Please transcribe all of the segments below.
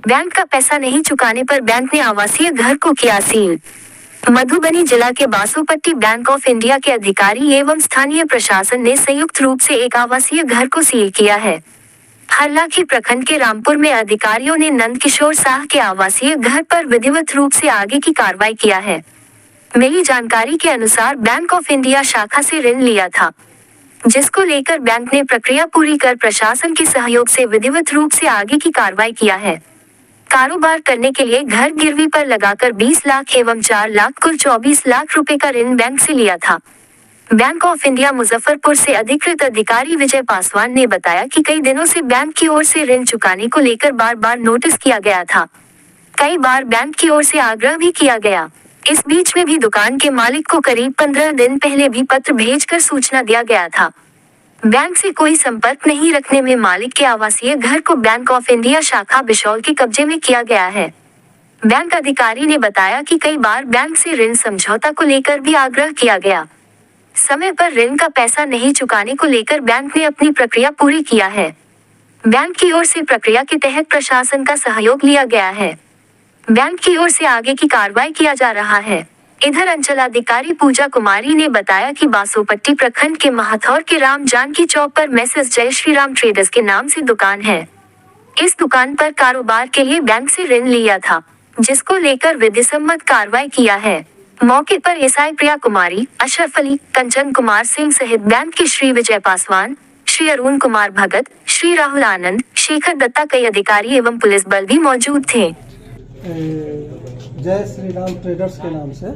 Bank का पैसा नहीं चुकाने पर बैंक ने आवासीय घर को किया सील। मधुबनी जिला के बासोपट्टी बैंक ऑफ इंडिया के अधिकारी एवं स्थानीय प्रशासन ने संयुक्त रूप से एक आवासीय घर को सील किया है। हरलाखी प्रखंड के रामपुर में अधिकारियों ने नंदकिशोर साह के आवासीय घर पर विधिवत रूप से आगे की कार्रवाई किया है। मिली जानकारी के अनुसार बैंक ऑफ इंडिया शाखा से ऋण लिया था, जिसको लेकर बैंक ने प्रक्रिया पूरी कर प्रशासन के सहयोग से विधिवत रूप से आगे की कार्रवाई किया है। कारोबार करने के लिए घर गिरवी पर लगाकर 20 लाख एवं 4 लाख कुल 24 लाख रुपए का ऋण बैंक से लिया था। बैंक ऑफ इंडिया मुजफ्फरपुर से अधिकृत अधिकारी विजय पासवान ने बताया कि कई दिनों से बैंक की ओर से ऋण चुकाने को लेकर बार बार नोटिस किया गया था। कई बार बैंक की ओर से आग्रह भी किया गया। इस बीच में भी दुकान के मालिक को करीब 15 दिन पहले भी पत्र भेजकर सूचना दिया गया था। बैंक से कोई संपर्क नहीं रखने में मालिक के आवासीय घर को बैंक ऑफ इंडिया शाखा बिशौल के कब्जे में किया गया है। बैंक अधिकारी ने बताया कि कई बार बैंक से ऋण समझौता को लेकर भी आग्रह किया गया। समय पर ऋण का पैसा नहीं चुकाने को लेकर बैंक ने अपनी प्रक्रिया पूरी किया है। बैंक की ओर से प्रक्रिया के तहत प्रशासन का सहयोग लिया गया है। बैंक की ओर से आगे की कार्रवाई किया जा रहा है। इधर अंचलाधिकारी पूजा कुमारी ने बताया कि बासोपट्टी प्रखंड के महाथौर के राम जानकी चौक पर मैसेज जय श्री राम ट्रेडर्स के नाम से दुकान है। इस दुकान पर कारोबार के लिए बैंक से ऋण लिया था, जिसको लेकर विधिसम्मत कार्रवाई किया है। मौके पर एसआई प्रिया कुमारी, अशरफ अली, कंचन कुमार सिंह सहित बैंक के श्री विजय पासवान, श्री अरुण कुमार भगत, श्री राहुल आनंद, शेखर दत्ता कई अधिकारी एवं पुलिस बल भी मौजूद थे। जय श्री राम ट्रेडर्स के नाम से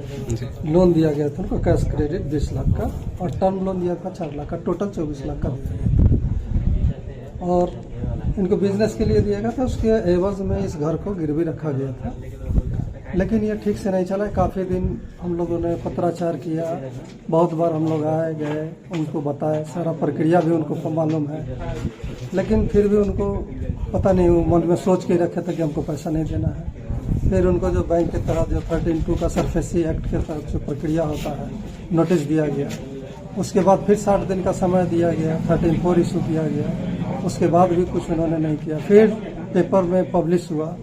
लोन दिया गया था उनको, कैश क्रेडिट 20 लाख का और टर्म लोन दिया था 4 लाख का, टोटल 24 लाख का दिया गया। और इनको बिजनेस के लिए दिया गया था, उसके एवज में इस घर को गिरवी रखा गया था, लेकिन ये ठीक से नहीं चला। काफ़ी दिन हम लोगों ने पत्राचार किया, बहुत बार हम लोग आए गए, उनको बताए, सारा प्रक्रिया भी उनको मालूम है, लेकिन फिर भी उनको पता नहीं, वो मन में सोच के रखे थे कि हमको पैसा नहीं देना है। फिर उनको जो बैंक के तहत जो 13(2) का सरफेसी एक्ट के तहत जो प्रक्रिया होता है, नोटिस दिया गया। उसके बाद फिर 60 दिन का समय दिया गया, 13(4) इशू किया गया। उसके बाद भी कुछ उन्होंने नहीं किया। फिर पेपर में पब्लिश हुआ,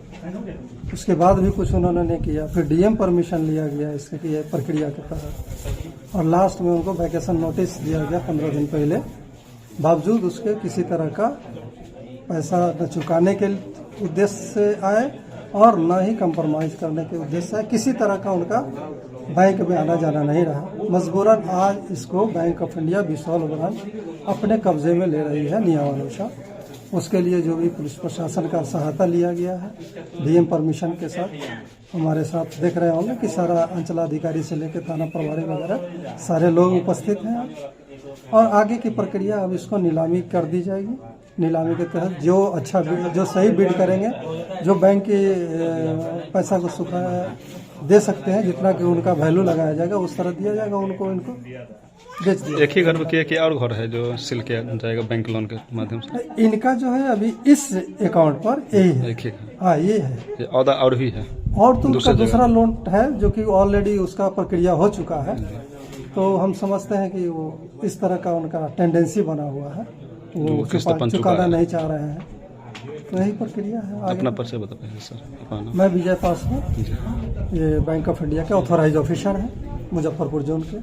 उसके बाद भी कुछ उन्होंने नहीं किया। फिर डीएम परमिशन लिया गया इसके प्रक्रिया के तहत, और लास्ट में उनको वैकेशन नोटिस दिया गया 15 दिन पहले। बावजूद उसके किसी तरह का पैसा न चुकाने के उद्देश्य से आए और न ही कंप्रोमाइज करने के उद्देश्य से, किसी तरह का उनका बैंक में आना जाना नहीं रहा। मजबूरन आज इसको bank of India Bishaul branch अपने कब्जे में ले रही है नियावानुसार। उसके लिए जो भी पुलिस प्रशासन का सहायता लिया गया है, डीएम परमिशन के साथ हमारे साथ देख रहे होंगे कि सारा अंचलाधिकारी से लेकर थाना प्रभारी वगैरह सारे लोग उपस्थित हैं। और आगे की प्रक्रिया अब इसको नीलामी कर दी जाएगी। नीलामी के तहत जो अच्छा बिड, जो सही बिड करेंगे, जो बैंक के पैसा को सुखा दे सकते हैं, जितना कि उनका वैल्यू लगाया जाएगा उस तरह दिया जाएगा, उनको इनको बेच दिया। एक ही घर में किया और घर है जो सील किया जाएगा बैंक लोन के माध्यम से? इनका जो है अभी इस अकाउंट पर यही है, एक ही। हाँ ये है, और भी है, और तो उनका दूसरा लोन है जो कि ऑलरेडी उसका प्रक्रिया हो चुका है। तो हम समझते हैं कि वो इस तरह का उनका टेंडेंसी बना हुआ है, वो चुकाना नहीं चाह रहे हैं। तो यही प्रक्रिया है। अपना परिचय बताइए सर। मैं विजय पासवान, ये बैंक ऑफ इंडिया के ऑथोराइज ऑफिसर हैं मुजफ्फरपुर जोन के।